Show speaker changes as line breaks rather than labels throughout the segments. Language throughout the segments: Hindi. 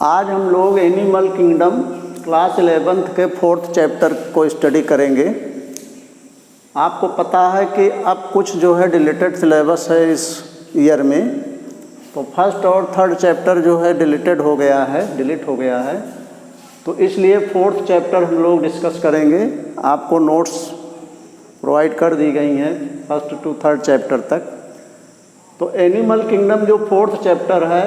आज हम लोग एनिमल किंगडम क्लास 11th के 4th चैप्टर को स्टडी करेंगे। आपको पता है कि अब कुछ जो है डिलीटेड सिलेबस है इस ईयर में, तो फर्स्ट और थर्ड चैप्टर जो है डिलीट हो गया है, तो इसलिए 4th चैप्टर हम लोग डिस्कस करेंगे। आपको नोट्स प्रोवाइड कर दी गई हैं फर्स्ट टू थर्ड चैप्टर तक। तो एनिमल किंगडम जो 4th चैप्टर है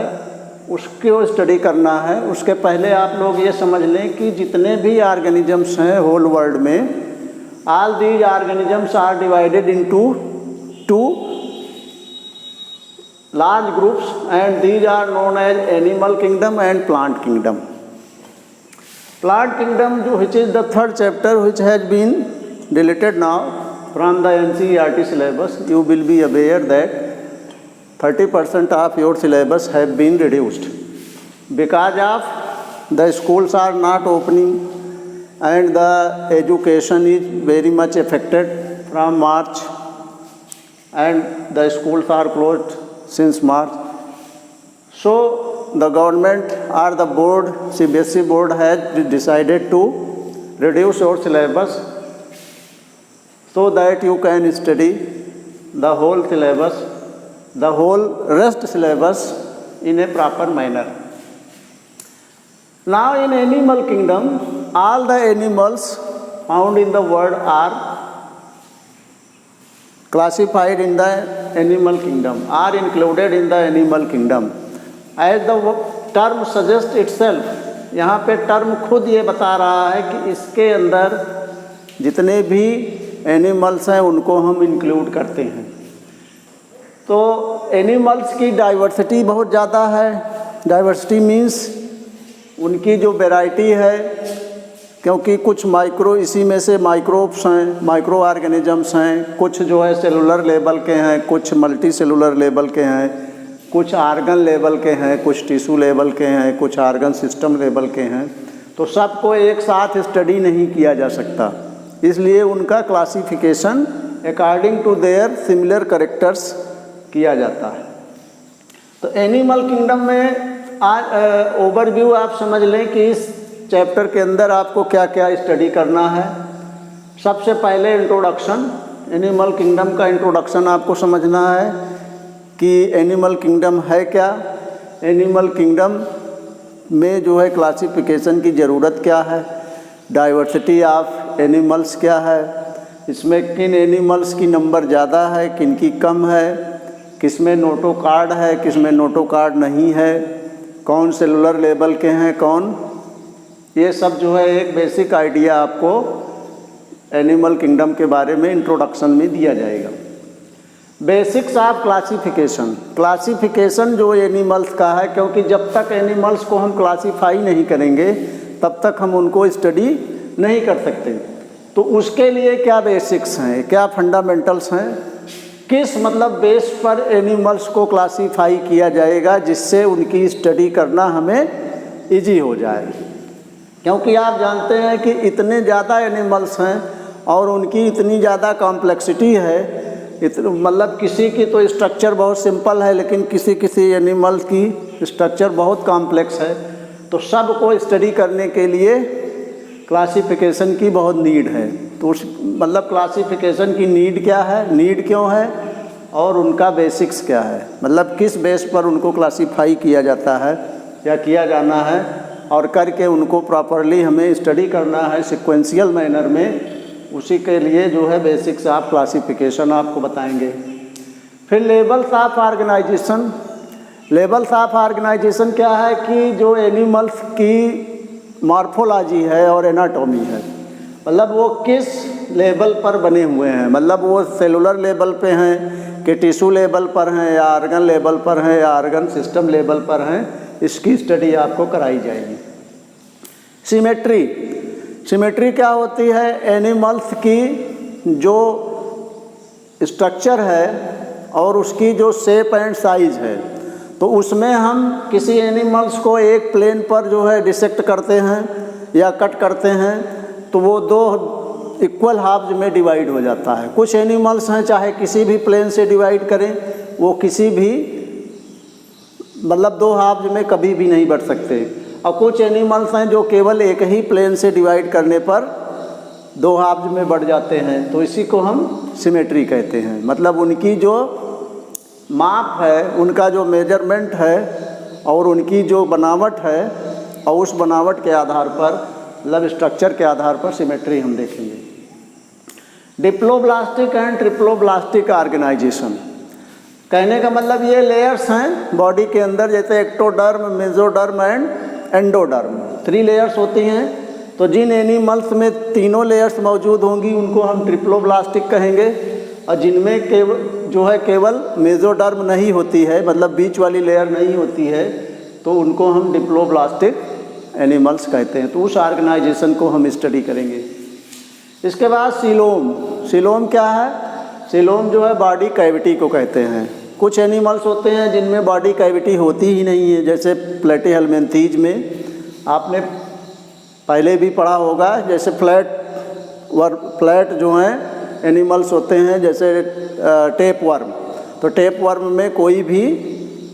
उसको स्टडी करना है। उसके पहले आप लोग ये समझ लें कि जितने भी ऑर्गेनिजम्स हैं होल वर्ल्ड में, all these organisms are divided into 2 large groups, and these are known as animal kingdom and plant kingdom. Plant kingdom, which is the 3rd chapter, which has been deleted now from the NCERT syllabus. You will be aware that 30% of your syllabus have been reduced because of the schools are not opening and the education is very much affected from March, and the schools are closed since March. So the government or the board, CBSE board, has decided to reduce your syllabus so that you can study the whole syllabus, the whole rest syllabus in a proper manner. Now in animal kingdom, all the animals found in the world are classified in the animal kingdom, are included in the animal kingdom. As the term suggests itself, यहाँ पे टर्म खुद ये बता रहा है कि इसके अंदर जितने भी एनिमल्स हैं उनको हम इंक्लूड करते हैं। तो एनिमल्स की डाइवर्सिटी बहुत ज़्यादा है। डाइवर्सिटी मीन्स उनकी जो वैरायटी है, क्योंकि कुछ माइक्रो, इसी में से माइक्रोब्स हैं, माइक्रो ऑर्गेनिजम्स हैं, कुछ जो है सेलुलर लेवल के हैं, कुछ मल्टी सेलुलर लेवल के हैं, कुछ आर्गन लेवल के हैं, कुछ टिश्यू लेवल के हैं, कुछ आर्गन सिस्टम लेवल के हैं। तो सबको एक साथ स्टडी नहीं किया जा सकता, इसलिए उनका classification according to their similar characters किया जाता है। तो एनिमल किंगडम में आज ओवरव्यू आप समझ लें कि इस चैप्टर के अंदर आपको क्या क्या स्टडी करना है। सबसे पहले इंट्रोडक्शन, एनिमल किंगडम का इंट्रोडक्शन आपको समझना है कि एनिमल किंगडम है क्या, एनिमल किंगडम में जो है क्लासिफिकेशन की ज़रूरत क्या है, डाइवर्सिटी ऑफ एनिमल्स क्या है, इसमें किन एनिमल्स की नंबर ज़्यादा है, किन की कम है, किस में नोटोकार्ड है, किस में नोटोकार्ड नहीं है, कौन सेलुलर लेवल के हैं, कौन, ये सब जो है एक बेसिक आइडिया आपको एनिमल किंगडम के बारे में इंट्रोडक्शन में दिया जाएगा। बेसिक्स ऑफ क्लासिफिकेशन, क्लासिफिकेशन जो एनिमल्स का है, क्योंकि जब तक एनिमल्स को हम क्लासीफाई नहीं करेंगे तब तक हम उनको स्टडी नहीं कर सकते। तो उसके लिए क्या बेसिक्स हैं, क्या फंडामेंटल्स हैं, किस मतलब बेस पर एनिमल्स को क्लासीफाई किया जाएगा जिससे उनकी स्टडी करना हमें ईजी हो जाए। क्योंकि आप जानते हैं कि इतने ज़्यादा एनिमल्स हैं और उनकी इतनी ज़्यादा कॉम्प्लेक्सिटी है, मतलब किसी की तो स्ट्रक्चर बहुत सिंपल है लेकिन किसी एनिमल की स्ट्रक्चर बहुत कॉम्प्लेक्स है। तो सब को स्टडी करने के लिए क्लासिफिकेशन की बहुत नीड है। तो उस मतलब क्लासिफिकेशन की नीड क्या है, नीड क्यों है, और उनका बेसिक्स क्या है, मतलब किस बेस पर उनको क्लासीफाई किया जाता है या किया जाना है, और करके उनको प्रॉपरली हमें स्टडी करना है सिक्वेंशियल मैनर में। उसी के लिए जो है बेसिक्स ऑफ क्लासिफिकेशन आपको बताएंगे। फिर levels of organisation, levels of organisation क्या है कि जो एनिमल्स की मॉर्फोलॉजी है और एनाटॉमी है, मतलब वो किस लेवल पर बने हुए हैं, मतलब वो सेलुलर लेवल पे हैं कि टिश्यू लेवल पर हैं या आर्गन लेवल पर हैं या आर्गन सिस्टम लेवल पर हैं, इसकी स्टडी आपको कराई जाएगी। सिमेट्री, सिमेट्री क्या होती है, एनिमल्स की जो स्ट्रक्चर है और उसकी जो शेप एंड साइज है, तो उसमें हम किसी एनिमल्स को एक प्लेन पर जो है डिसेक्ट करते हैं या कट करते हैं तो वो 2 इक्वल हाफ्स में डिवाइड हो जाता है। कुछ एनिमल्स हैं चाहे किसी भी प्लेन से डिवाइड करें, वो किसी भी मतलब दो हाफ्स में कभी भी नहीं बढ़ सकते। और कुछ एनिमल्स हैं जो केवल एक ही प्लेन से डिवाइड करने पर दो हाफ्स में बढ़ जाते हैं, तो इसी को हम सिमेट्री कहते हैं। मतलब उनकी जो माप है, उनका जो मेजरमेंट है और उनकी जो बनावट है, और उस बनावट के आधार पर मतलब स्ट्रक्चर के आधार पर सिमेट्री हम देखेंगे। डिप्लोब्लास्टिक एंड ट्रिप्लोब्लास्टिक ऑर्गेनाइजेशन, कहने का मतलब ये लेयर्स हैं बॉडी के अंदर, जैसे ectoderm, mesoderm and endoderm, 3 layers होती हैं। तो जिन एनिमल्स में तीनों लेयर्स मौजूद होंगी उनको हम ट्रिप्लोब्लास्टिक कहेंगे, और जिनमें केवल मेसोडर्म नहीं होती है, मतलब बीच वाली लेयर नहीं होती है, तो उनको हम डिप्लोब्लास्टिक एनिमल्स कहते हैं। तो उस ऑर्गेनाइजेशन को हम स्टडी करेंगे। इसके बाद सीलोम। सीलोम क्या है? सीलोम जो है बॉडी कैविटी को कहते हैं। कुछ एनिमल्स होते हैं जिनमें बॉडी कैविटी होती ही नहीं है, जैसे प्लेटीहेल्मिन्थीज में आपने पहले भी पढ़ा होगा। जैसे फ्लैट जो हैं एनिमल्स होते हैं, जैसे टेप वर्म, तो टेप वर्म में कोई भी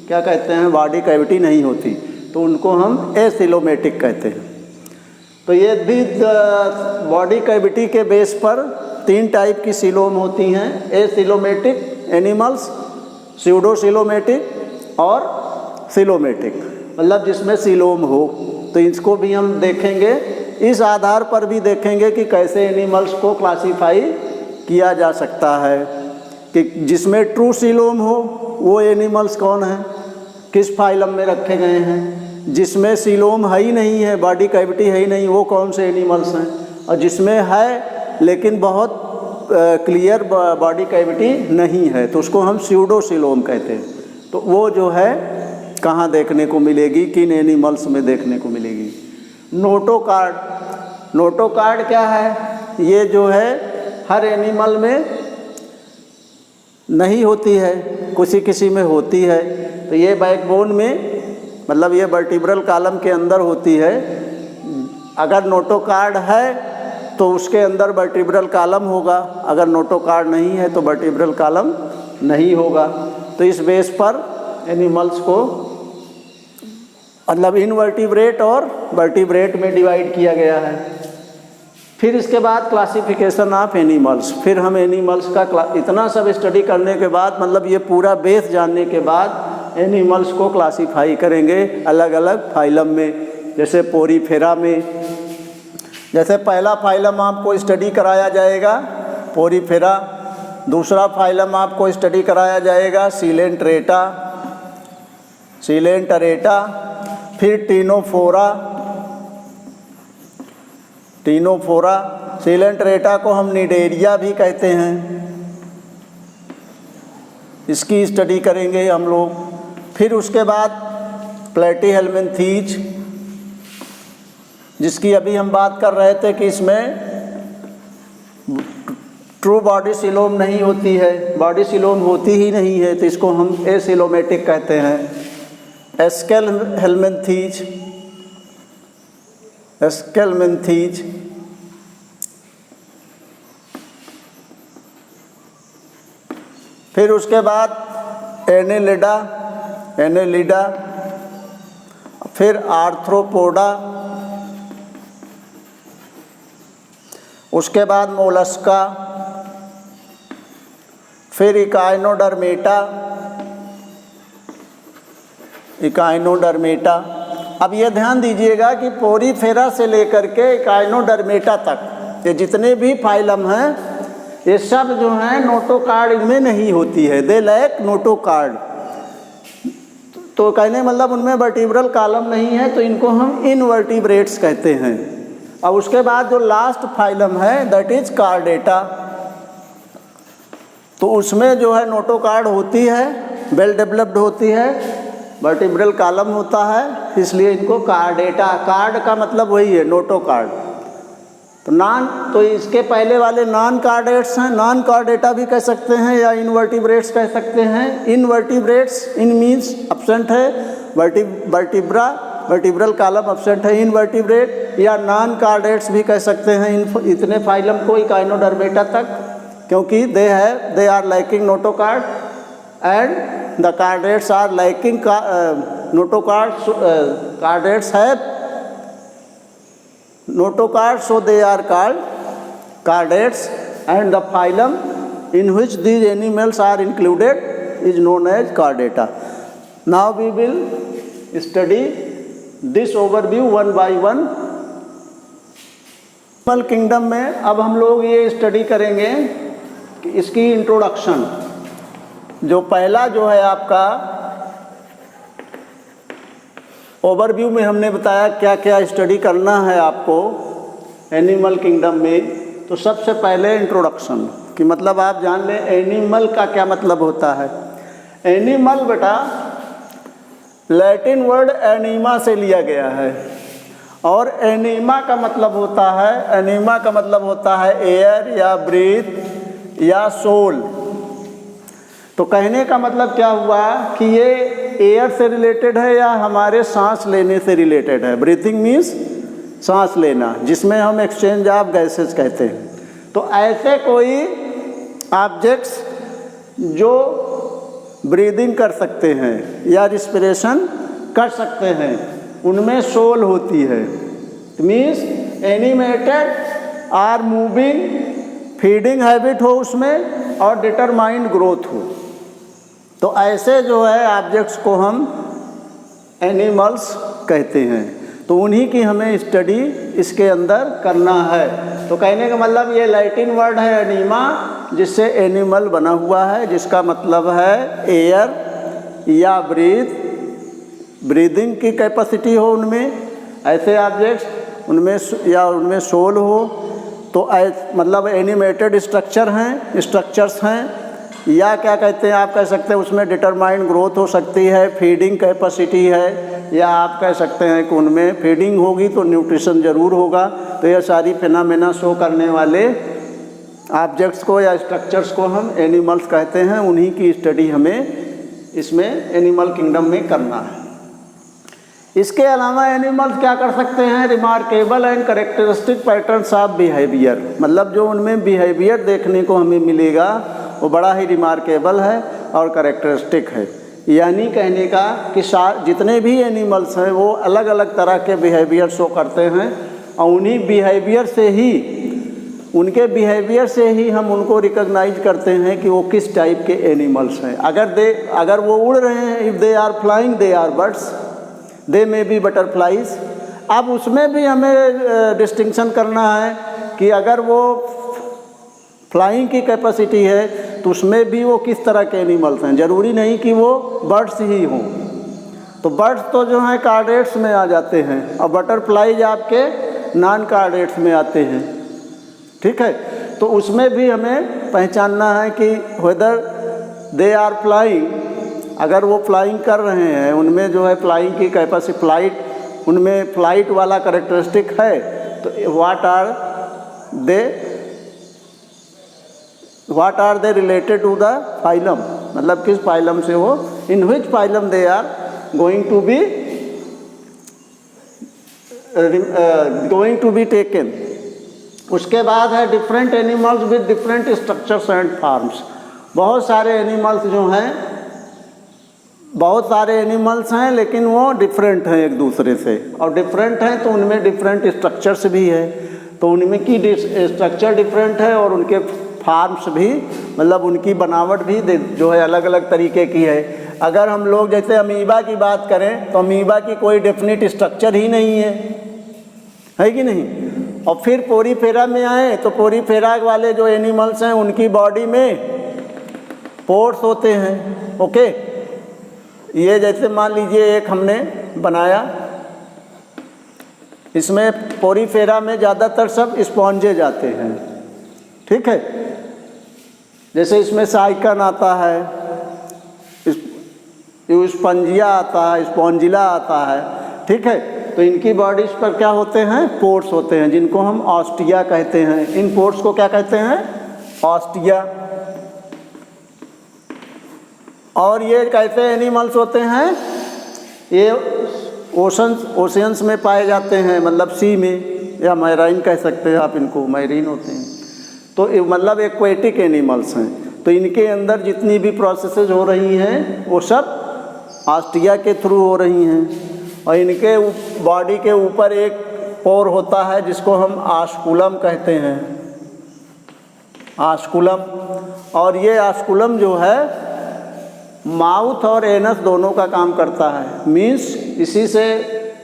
क्या कहते हैं बॉडी कैविटी नहीं होती, तो उनको हम एसिलोमेटिक कहते हैं। तो ये भी बॉडी कैविटी के बेस पर 3 टाइप की सीलोम होती हैं, एसिलोमेटिक एनिमल्स, स्यूडोसिलोमेटिक और सिलोमेटिक, मतलब जिसमें सीलोम हो। तो इसको भी हम देखेंगे, इस आधार पर भी देखेंगे कि कैसे एनिमल्स को क्लासीफाई किया जा सकता है, कि जिसमें ट्रू सीलोम हो वो एनिमल्स कौन हैं, किस फाइलम में रखे गए हैं। जिसमें सीलोम है ही नहीं है, बॉडी कैविटी है ही नहीं, वो कौन से एनिमल्स हैं। और जिसमें है लेकिन बहुत क्लियर बॉडी कैविटी नहीं है, तो उसको हम स्यूडोसिलोम कहते हैं। तो वो जो है कहाँ देखने को मिलेगी, किन एनिमल्स में देखने को मिलेगी। नोटोकार्ड। नोटोकार्ड क्या है? ये जो है हर एनिमल में नहीं होती है, किसी में होती है। तो ये बैकबोन में, मतलब ये वर्टिब्रल कॉलम के अंदर होती है। अगर नोटोकार्ड है तो उसके अंदर वर्टिब्रल कॉलम होगा, अगर नोटोकार्ड नहीं है तो वर्टिब्रल कॉलम नहीं होगा। तो इस बेस पर एनिमल्स को मतलब इनवर्टिब्रेट और वर्टिब्रेट में डिवाइड किया गया है। फिर इसके बाद क्लासिफिकेशन ऑफ एनिमल्स। फिर हम एनिमल्स का इतना सब स्टडी करने के बाद, मतलब ये पूरा बेस जानने के बाद एनिमल्स को क्लासीफाई करेंगे अलग अलग फाइलम में। जैसे पोरीफेरा में, जैसे पहला फाइलम आपको स्टडी कराया जाएगा पोरीफेरा, दूसरा फाइलम आपको स्टडी कराया जाएगा सीलेंट्रेटा, सीलेंटरेटा, फिर टीनोफोरा, टीनोफोरा, सीलेंटरेटा को हम निडेरिया भी कहते हैं, इसकी स्टडी करेंगे हम लोग। फिर उसके बाद प्लेटीहेल्मिन्थीज, जिसकी अभी हम बात कर रहे थे कि इसमें ट्रू बॉडी सिलोम नहीं होती है, बॉडी सिलोम होती ही नहीं है, तो इसको हम एसिलोमेटिक कहते हैं। एस्केल्मेन्थीज, एस्केल्मेन्थीज, फिर उसके बाद एनेलिडा, एनेलिडा, फिर आर्थ्रोपोडा, उसके बाद मोलस्का, फिर इकाइनोडर्मेटा, इकाइनोडर्मेटा। अब ये ध्यान दीजिएगा कि पोरीफेरा से लेकर के इकाइनोडर्मेटा तक ये जितने भी फाइलम हैं, ये सब जो हैं नोटोकार्ड इनमें नहीं होती है, दे लैक नोटोकार्ड। तो कहने मतलब उनमें वर्टिब्रल कॉलम नहीं है, तो इनको हम इनवर्टिब्रेट्स कहते हैं। अब उसके बाद जो लास्ट फाइलम है दैट इज कार्डेटा, तो उसमें जो है नोटोकार्ड होती है, वेल डेवलप्ड होती है, वर्टिब्रल कॉलम होता है, इसलिए इनको कार्डेटा, कार्ड का मतलब वही है नोटोकार्ड। तो इसके पहले वाले नॉन कार्डेट्स हैं, नॉन कार्डेटा भी कह सकते हैं या इनवर्टिब्रेट्स कह सकते हैं। इनवर्टिब्रेट्स, इन मीन्स एब्सेंट है, वर्टिब्रा, वर्टिब्रल कॉलम एब्सेंट है, इनवर्टिब्रेट या नॉन कार्डेट्स भी कह सकते हैं इतने फाइलम को इकाइनोडर्मेटा तक, क्योंकि they are lacking notochord and the chordates are lacking notochords, chordates have notochords, so they are called chordates, and the phylum in which these animals are included is known as chordata. Now we will study this overview one by one. Animal kingdom में अब हम लोग ये स्टडी करेंगे कि इसकी इंट्रोडक्शन, जो पहला जो है आपका ओवरव्यू में हमने बताया क्या क्या स्टडी करना है आपको एनिमल किंगडम में। तो सबसे पहले इंट्रोडक्शन कि मतलब आप जान लें एनिमल का क्या मतलब होता है। एनिमल बेटा लैटिन वर्ड एनीमा से लिया गया है, और एनीमा का मतलब होता है, एनीमा का मतलब होता है एयर या ब्रीथ या सोल। तो कहने का मतलब क्या हुआ कि ये एयर से रिलेटेड है या हमारे सांस लेने से रिलेटेड है। ब्रीथिंग मीन्स सांस लेना, जिसमें हम एक्सचेंज ऑफ गैसेस कहते हैं। तो ऐसे कोई ऑब्जेक्ट्स जो ब्रीदिंग कर सकते हैं या रिस्पिरेशन कर सकते हैं, उनमें सोल होती है। Means animated or moving, feeding habit हो उसमें और डिटरमाइंड ग्रोथ हो। तो ऐसे जो है ऑब्जेक्ट्स को हम एनिमल्स कहते हैं। तो उन्हीं की हमें स्टडी इसके अंदर करना है। तो कहने का मतलब ये लैटिन वर्ड है एनीमा, जिससे एनिमल बना हुआ है, जिसका मतलब है एयर या ब्रीदिंग की कैपेसिटी हो उनमें, ऐसे ऑब्जेक्ट्स उनमें या उनमें सोल हो। तो मतलब एनिमेटेड स्ट्रक्चर्स हैं, या क्या कहते हैं आप कह सकते हैं उसमें डिटरमाइंड ग्रोथ हो सकती है, फीडिंग कैपेसिटी है, या आप कह सकते हैं कि उनमें फीडिंग होगी तो न्यूट्रिशन ज़रूर होगा। तो ये सारी फिनोमेना शो करने वाले ऑब्जेक्ट्स को या स्ट्रक्चर्स को हम एनिमल्स कहते हैं। उन्हीं की स्टडी हमें इसमें एनिमल किंगडम में करना है। इसके अलावा एनिमल्स क्या कर सकते हैं, remarkable and characteristic patterns of behaviour, मतलब जो उनमें बिहेवियर देखने को हमें मिलेगा वो बड़ा ही रिमार्केबल है और करेक्टरिस्टिक है। यानी कहने का कि जितने भी एनिमल्स हैं वो अलग अलग तरह के बिहेवियर शो करते हैं, और उन्हीं बिहेवियर से ही, उनके बिहेवियर से ही हम उनको रिकॉग्नाइज करते हैं कि वो किस टाइप के एनिमल्स हैं। अगर वो उड़ रहे हैं, if they are flying they are birds, they may be butterflies. अब उसमें भी हमें डिस्टिंक्शन करना है कि अगर वो फ्लाइंग की कैपेसिटी है तो उसमें भी वो किस तरह के एनिमल्स हैं। ज़रूरी नहीं कि वो बर्ड्स ही हों। तो बर्ड्स तो जो हैं कार्डेट्स में आ जाते हैं, और बटरफ्लाइज आपके नॉन कार्डेट्स में आते हैं। ठीक है, तो उसमें भी हमें पहचानना है कि वेदर दे आर फ्लाइंग, अगर वो फ्लाइंग कर रहे हैं, उनमें जो है फ्लाइंग की कैपेसिटी, उनमें फ्लाइट वाला करेक्टरिस्टिक है, तो what are they related to the phylum, मतलब किस फाइलम से हो, in which phylum they are going to be taken. उसके बाद है different animals with different structures and forms. बहुत सारे एनिमल्स हैं लेकिन वो डिफरेंट हैं एक दूसरे से, और डिफरेंट हैं तो उनमें डिफरेंट स्ट्रक्चर्स भी है। तो उनमें की स्ट्रक्चर डिफरेंट है और उनके फार्म्स भी, मतलब उनकी बनावट भी जो है अलग अलग तरीके की है। अगर हम लोग जैसे अमीबा की बात करें तो अमीबा की कोई डेफिनेट स्ट्रक्चर ही नहीं है कि नहीं। और फिर पोरीफेरा में आए तो पोरीफेरा वाले जो एनिमल्स हैं उनकी बॉडी में पोर्स होते हैं। ओके, ये जैसे मान लीजिए एक हमने बनाया, इसमें पोरीफेरा में ज़्यादातर सब स्पॉन्जेज आते हैं। ठीक है, जैसे इसमें साइकन आता है, स्पंजिया आता है, स्पॉन्जिला आता है। ठीक है, तो इनकी बॉडीज पर क्या होते हैं, पोर्स होते हैं, जिनको हम ऑस्टिया कहते हैं। इन पोर्स को क्या कहते हैं, ऑस्टिया। और ये कैसे एनिमल्स होते हैं, ये ओशंस में पाए जाते हैं, मतलब सी में, या मैराइन कह सकते हैं आप इनको, मैरीन होते हैं। तो मतलब एक्वेटिक एनिमल्स हैं। तो इनके अंदर जितनी भी प्रोसेसेस हो रही हैं वो सब ऑस्टिया के थ्रू हो रही हैं। और इनके बॉडी के ऊपर एक पोर होता है जिसको हम आस्कुलम कहते हैं, आस्कुलम। और ये आस्कुलम जो है माउथ और एनस दोनों का काम करता है। मीन्स इसी से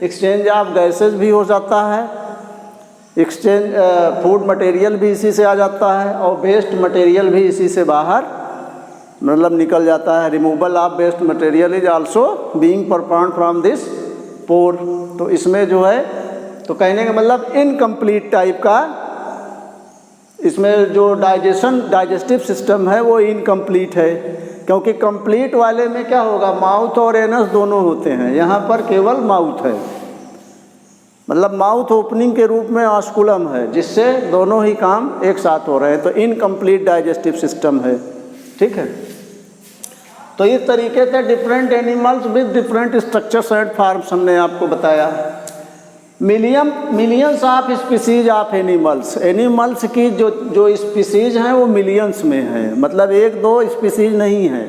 एक्सचेंज ऑफ गैसेस भी हो जाता है, एक्सचेंज फूड मटेरियल भी इसी से आ जाता है, और वेस्ट मटेरियल भी इसी से बाहर मतलब निकल जाता है। Removal of waste material is also being performed from this pore. तो इसमें जो है, तो कहने का मतलब इनकम्प्लीट टाइप का इसमें जो डाइजेस्टिव सिस्टम है वो इनकम्प्लीट है, क्योंकि कंप्लीट वाले में क्या होगा, माउथ और एनस दोनों होते हैं, यहाँ पर केवल माउथ है, मतलब माउथ ओपनिंग के रूप में ऑस्कुलम है, जिससे दोनों ही काम एक साथ हो रहे हैं। तो इनकम्प्लीट डाइजेस्टिव सिस्टम है, ठीक है। तो इस तरीके से different animals with different structures and forms हमने आपको बताया। Millions of species of animals की जो स्पीसीज हैं वो मिलियंस में हैं, मतलब एक दो स्पीसीज नहीं है,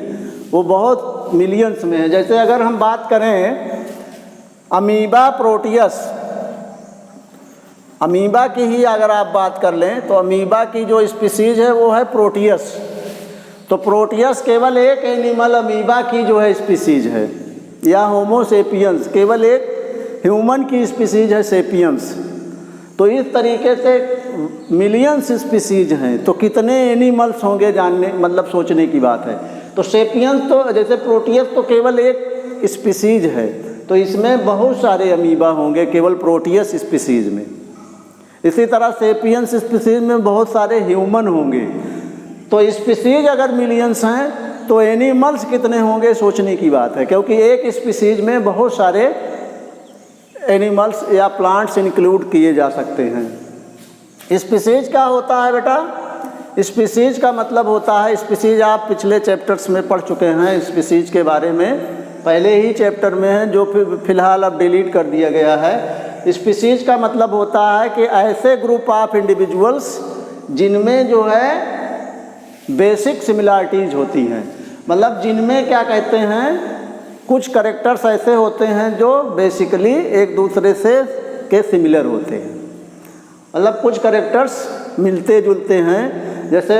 वो बहुत मिलियंस में है। जैसे अगर हम बात करें अमीबा प्रोटियस, अमीबा की ही अगर आप बात कर लें तो अमीबा की जो स्पीसीज है वो है प्रोटियस। तो प्रोटियस केवल एक एनिमल अमीबा की जो है स्पीसीज है, या होमो सेपियंस केवल एक ह्यूमन की स्पीसीज है सेपियंस। तो इस तरीके से मिलियंस स्पीसीज हैं, तो कितने एनिमल्स होंगे जानने मतलब सोचने की बात है। तो सेपियंस तो जैसे प्रोटियस तो केवल एक स्पीसीज है, तो इसमें बहुत सारे अमीबा होंगे केवल प्रोटियस स्पीसीज में। इसी तरह सेपियंस स्पीसीज में बहुत सारे ह्यूमन होंगे। तो स्पीसीज अगर मिलियंस हैं तो एनिमल्स कितने होंगे सोचने की बात है, क्योंकि एक स्पीसीज में बहुत सारे एनिमल्स या प्लांट्स इंक्लूड किए जा सकते हैं। स्पीसीज क्या होता है बेटा? स्पीसीज का मतलब होता है, स्पीसीज आप पिछले चैप्टर्स में पढ़ चुके हैं स्पीसीज के बारे में, पहले ही चैप्टर में है जो फिलहाल अब डिलीट कर दिया गया है। स्पीसीज का मतलब होता है कि ऐसे ग्रुप ऑफ इंडिविजुअल्स जिनमें जो है बेसिक सिमिलरिटीज़ होती हैं, मतलब जिनमें क्या कहते हैं कुछ कैरेक्टर्स ऐसे होते हैं जो बेसिकली एक दूसरे से के सिमिलर होते हैं, मतलब कुछ कैरेक्टर्स मिलते जुलते हैं। जैसे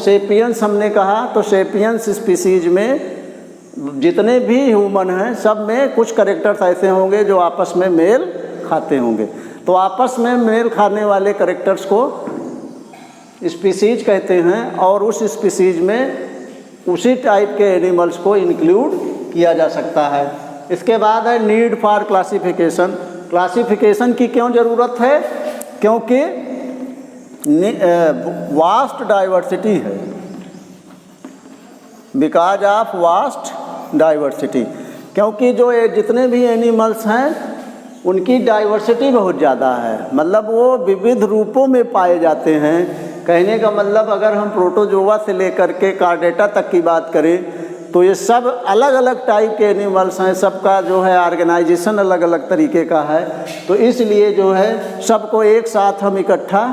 सेपियंस हमने कहा, तो सेपियंस स्पीसीज में जितने भी ह्यूमन हैं सब में कुछ कैरेक्टर्स ऐसे होंगे जो आपस में मेल खाते होंगे। तो आपस में मेल खाने वाले कैरेक्टर्स को स्पीसीज कहते हैं, और उस स्पीसीज में उसी टाइप के एनिमल्स को इंक्लूड किया जा सकता है। इसके बाद है नीड फॉर क्लासिफिकेशन। क्लासिफिकेशन की क्यों ज़रूरत है? क्योंकि वास्ट डाइवर्सिटी है, बिकॉज ऑफ वास्ट डाइवर्सिटी, क्योंकि जो जितने भी एनिमल्स हैं उनकी डाइवर्सिटी बहुत ज़्यादा है, मतलब वो विविध रूपों में पाए जाते हैं। कहने का मतलब अगर हम प्रोटोजोआ से लेकर के कार्डेटा तक की बात करें तो ये सब अलग अलग टाइप के एनिमल्स हैं, सबका जो है ऑर्गेनाइजेशन अलग अलग तरीके का है। तो इसलिए जो है सबको एक साथ हम इकट्ठा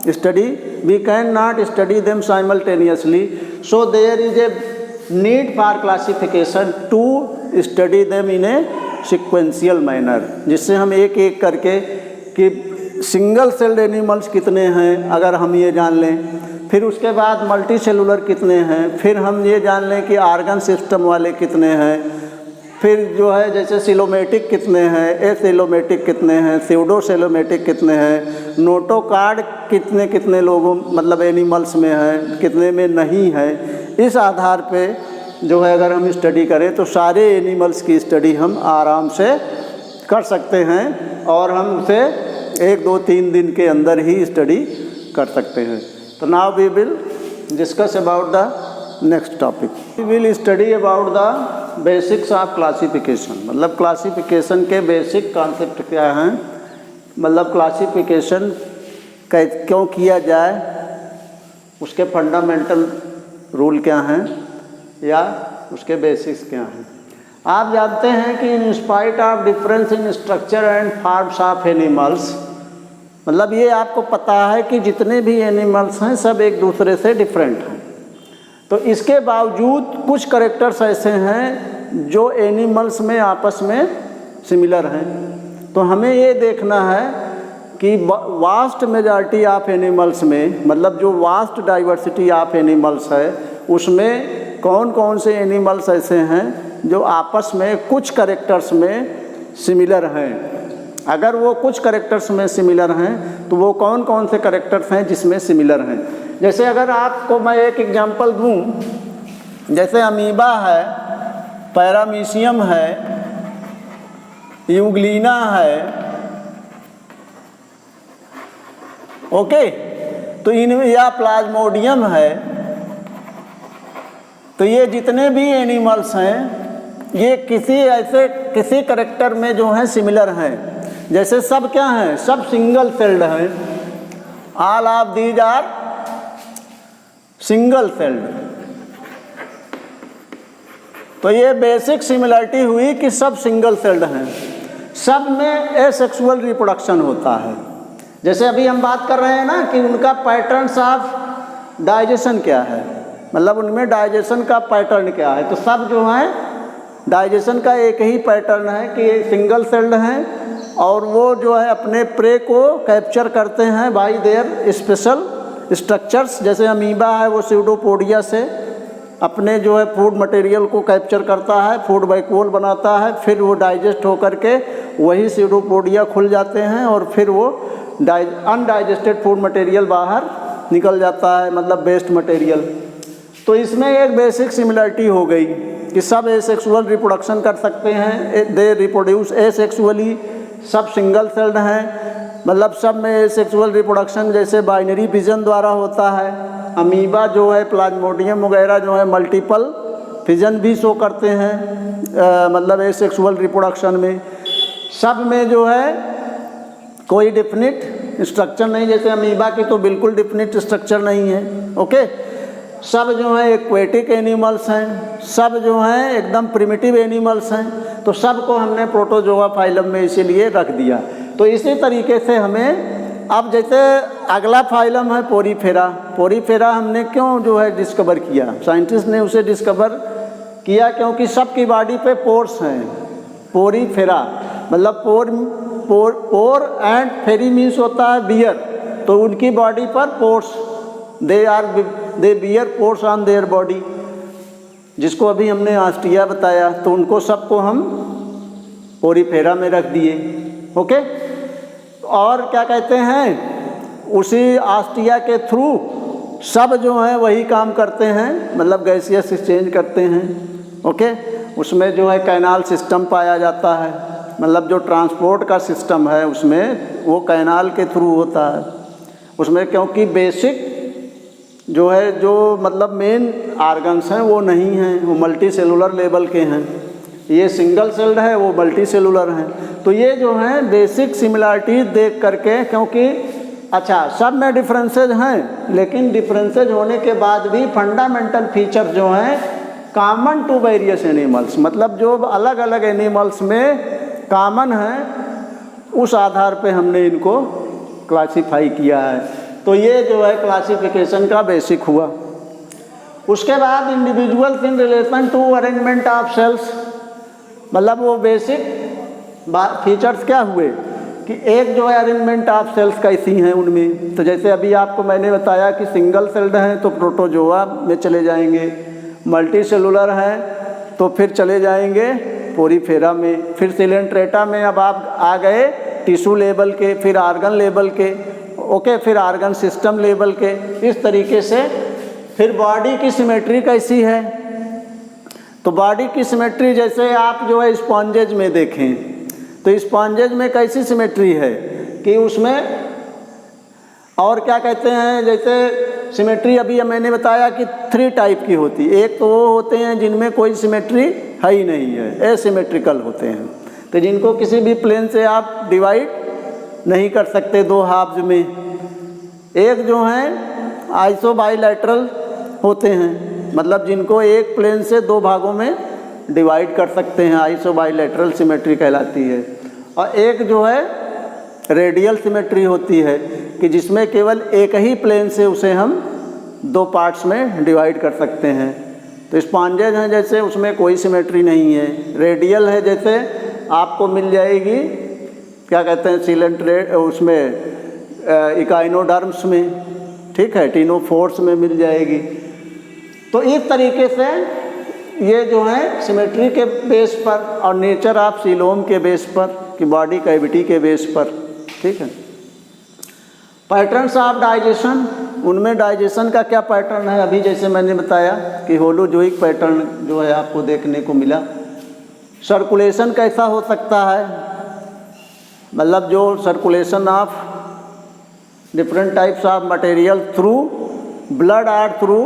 study, we can not study them simultaneously, so there is a need for classification to study them in a sequential manner, जिससे हम एक एक करके कि सिंगल सेल्ड एनिमल्स कितने हैं अगर हम ये जान लें, फिर उसके बाद मल्टी सेलुलर कितने हैं, फिर हम ये जान लें कि आर्गन सिस्टम वाले कितने हैं, फिर जो है जैसे सिलोमेटिक कितने हैं, एसिलोमेटिक कितने हैं, स्यूडोसेलोमेटिक कितने हैं, नोटोकार्ड कितने कितने लोगों मतलब एनिमल्स में हैं, कितने में नहीं है। इस आधार पे जो है अगर हम स्टडी करें तो सारे एनिमल्स की स्टडी हम आराम से कर सकते हैं, और हम उसे 1-2-3 दिन के अंदर ही स्टडी कर सकते हैं। तो now we will discuss about the next topic. We will study about the basics of classification, मतलब क्लासिफिकेशन के बेसिक कॉन्सेप्ट क्या हैं, मतलब क्लासिफिकेशन क्यों किया जाए, उसके फंडामेंटल रूल क्या हैं या उसके बेसिक्स क्या हैं। आप जानते हैं कि in spite of difference in structure and forms of animals, मतलब ये आपको पता है कि जितने भी एनिमल्स हैं सब एक दूसरे से डिफरेंट हैं, तो इसके बावजूद कुछ कैरेक्टर्स ऐसे हैं जो एनिमल्स में आपस में सिमिलर हैं। तो हमें ये देखना है कि वास्ट मेजॉरिटी ऑफ एनिमल्स में, मतलब जो वास्ट डाइवर्सिटी ऑफ एनिमल्स है, उसमें कौन कौन से एनिमल्स ऐसे हैं जो आपस में कुछ कैरेक्टर्स में सिमिलर हैं। अगर वो कुछ कैरेक्टर्स में सिमिलर हैं तो वो कौन कौन से कैरेक्टर्स हैं जिसमें सिमिलर हैं। जैसे अगर आपको मैं एक एग्जांपल दूं, जैसे अमीबा है, पैरामीशियम है, यूग्लिना है, ओके, तो इनमें, या प्लाज्मोडियम है, तो ये जितने भी एनिमल्स हैं ये किसी कैरेक्टर में जो हैं सिमिलर हैं। जैसे सब क्या हैं, सब सिंगल सेल्ड हैं, all of these are single celled. तो ये बेसिक सिमिलरिटी हुई कि सब सिंगल सेल्ड हैं, सब में एसेक्सुअल रिप्रोडक्शन होता है। जैसे अभी हम बात कर रहे हैं ना कि उनका पैटर्न्स ऑफ डाइजेशन क्या है, मतलब उनमें डाइजेशन का पैटर्न क्या है। तो सब जो हैं डाइजेशन का एक ही पैटर्न है कि सिंगल सेल्ड हैं और वो जो है अपने प्रे को कैप्चर करते हैं बाय देयर स्पेशल स्ट्रक्चर्स। जैसे अमीबा है वो स्यूडोपोडिया से अपने जो है फूड मटेरियल को कैप्चर करता है, फूड वैक्यूल बनाता है, फिर वो डाइजेस्ट होकर के वही स्यूडोपोडिया खुल जाते हैं और फिर वो अनडाइजेस्टेड फूड मटेरियल बाहर निकल जाता है, मतलब वेस्ट मटेरियल। तो इसमें एक बेसिक सिमिलरिटी हो गई कि सब एसेक्सुअल रिप्रोडक्शन कर सकते हैं, दे रिप्रोड्यूस एसेक्सुअली, सब सिंगल सेल्ड हैं, मतलब सब में एसेक्सुअल रिप्रोडक्शन जैसे बाइनरी फिजन द्वारा होता है। अमीबा जो है, प्लाज्मोडियम वगैरह जो है मल्टीपल फिजन भी शो करते हैं, मतलब एसेक्सुअल रिप्रोडक्शन में। सब में जो है कोई डिफिनिट स्ट्रक्चर नहीं, जैसे अमीबा की तो बिल्कुल डिफिनिट स्ट्रक्चर नहीं है, ओके। सब जो हैं एक्वेटिक एनिमल्स हैं, सब जो हैं एकदम प्रिमिटिव एनिमल्स हैं। तो सब को हमने प्रोटोजोआ फाइलम में इसीलिए रख दिया। तो इसी तरीके से हमें अब जैसे अगला फाइलम है पोरीफेरा। पोरीफेरा हमने क्यों जो है डिस्कवर किया, साइंटिस्ट ने उसे डिस्कवर किया क्योंकि सबकी बॉडी पे पोर्स हैं। पोरीफेरा मतलब पोर एंड फेरी मीन्स होता है बियर, तो उनकी बॉडी पर pores, they beer pores on their body, जिसको अभी हमने आस्टिया बताया। तो उनको सबको हम पोरीफेरा में रख दिए, ओके। और क्या कहते हैं, उसी आस्टिया के थ्रू सब जो हैं वही काम करते हैं, मतलब गैसियस एक्सचेंज करते हैं, ओके। उसमें जो है कैनाल सिस्टम पाया जाता है, मतलब जो ट्रांसपोर्ट का सिस्टम है उसमें वो कैनाल के थ्रू होता है उसमें, क्योंकि बेसिक जो है जो मतलब मेन आर्गन्स हैं वो नहीं हैं, वो मल्टी सेलुलर लेवल के हैं। ये सिंगल सेल्ड है, वो मल्टी सेलुलर हैं। तो ये जो हैं बेसिक सिमिलरिटी देख करके, क्योंकि अच्छा सब में डिफरेंसेज हैं, लेकिन डिफरेंसेज होने के बाद भी फंडामेंटल फीचर जो हैं कॉमन टू वेरियस एनिमल्स, मतलब जो अलग अलग एनिमल्स में कॉमन हैं, उस आधार पे हमने इनको क्लासिफाई किया है। तो ये जो है क्लासिफिकेशन का बेसिक हुआ। उसके बाद individuals in relation to arrangement of cells, मतलब वो बेसिक फीचर्स क्या हुए कि एक जो है अरेंजमेंट ऑफ सेल्स कैसी हैं उनमें। तो जैसे अभी आपको मैंने बताया कि सिंगल सेल्ड हैं तो प्रोटोजोआ में चले जाएंगे, मल्टी सेलुलर हैं तो फिर चले जाएंगे पोरीफेरा में, फिर सिलेंट्रेटा में अब आप आ गए टिश्यू लेवल के, फिर आर्गन लेवल के, ओके, फिर आर्गन सिस्टम लेवल के। इस तरीके से फिर बॉडी की सिमेट्री कैसी है, तो बॉडी की सिमेट्री जैसे आप जो है स्पॉन्जेज में देखें तो स्पॉन्जेज में कैसी सिमेट्री है कि उसमें, और क्या कहते हैं, जैसे सिमेट्री अभी मैंने बताया कि 3 टाइप की होती है। एक तो वो होते हैं जिनमें कोई सिमेट्री है ही नहीं है, एसिमेट्रिकल होते हैं, तो जिनको किसी भी प्लेन से आप डिवाइड नहीं कर सकते 2 हाफ्स में। एक जो हैं आइसोबाइलैटरल होते हैं, मतलब जिनको एक प्लेन से 2 भागों में डिवाइड कर सकते हैं, आइसोबाइलैटरल सिमेट्री कहलाती है। और एक जो है रेडियल सिमेट्री होती है कि जिसमें केवल एक ही प्लेन से उसे हम 2 पार्ट्स में डिवाइड कर सकते हैं। तो स्पॉन्जेज हैं जैसे, उसमें कोई सिमेट्री नहीं है। रेडियल है जैसे, आपको मिल जाएगी क्या कहते हैं सीलेंट्रेट, उसमें इकाइनोडर्म्स में, ठीक है, टिनोफोर्स में मिल जाएगी। तो इस तरीके से ये जो है सिमेट्री के बेस पर और नेचर ऑफ सीलोम के बेस पर कि बॉडी कैविटी के बेस पर, ठीक है। पैटर्न्स ऑफ डाइजेशन, उनमें डाइजेशन का क्या पैटर्न है, अभी जैसे मैंने बताया कि होलोजोइक पैटर्न जो है आपको देखने को मिला। सर्कुलेशन कैसा हो सकता है, मतलब जो circulation of different types of material through blood और through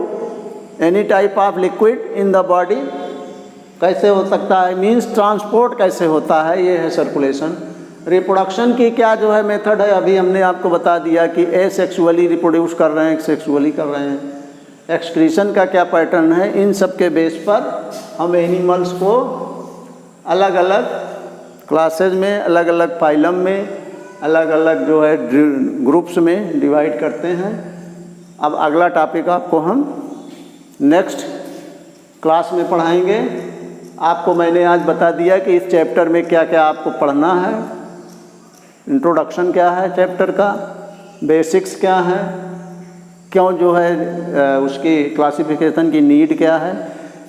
any type of liquid in the body कैसे हो सकता है, मीन्स ट्रांसपोर्ट कैसे होता है, ये है सर्कुलेशन। रिप्रोडक्शन की क्या जो है मेथड है, अभी हमने आपको बता दिया कि एसेक्सुअली रिप्रोड्यूस कर रहे हैं, सेक्सुअली कर रहे हैं। एक्सक्रीशन का क्या पैटर्न है, इन सब के बेस पर हम एनिमल्स को अलग अलग क्लासेज में, अलग अलग फाइलम में, अलग अलग जो है ग्रुप्स में डिवाइड करते हैं। अब अगला टॉपिक आपको हम नेक्स्ट क्लास में पढ़ाएंगे। आपको मैंने आज बता दिया कि इस चैप्टर में क्या क्या आपको पढ़ना है। इंट्रोडक्शन क्या है चैप्टर का, बेसिक्स क्या है, क्यों जो है उसकी क्लासिफिकेशन की नीड क्या है,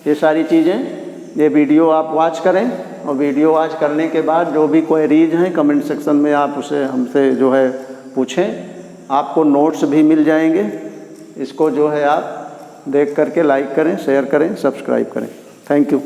ये सारी चीज़ें। ये वीडियो आप वॉच करें और वीडियो वॉच करने के बाद जो भी क्वेरीज हैं कमेंट सेक्शन में आप उसे हमसे जो है पूछें। आपको नोट्स भी मिल जाएंगे, इसको जो है आप देख करके लाइक करें, शेयर करें, सब्सक्राइब करें। Thank you.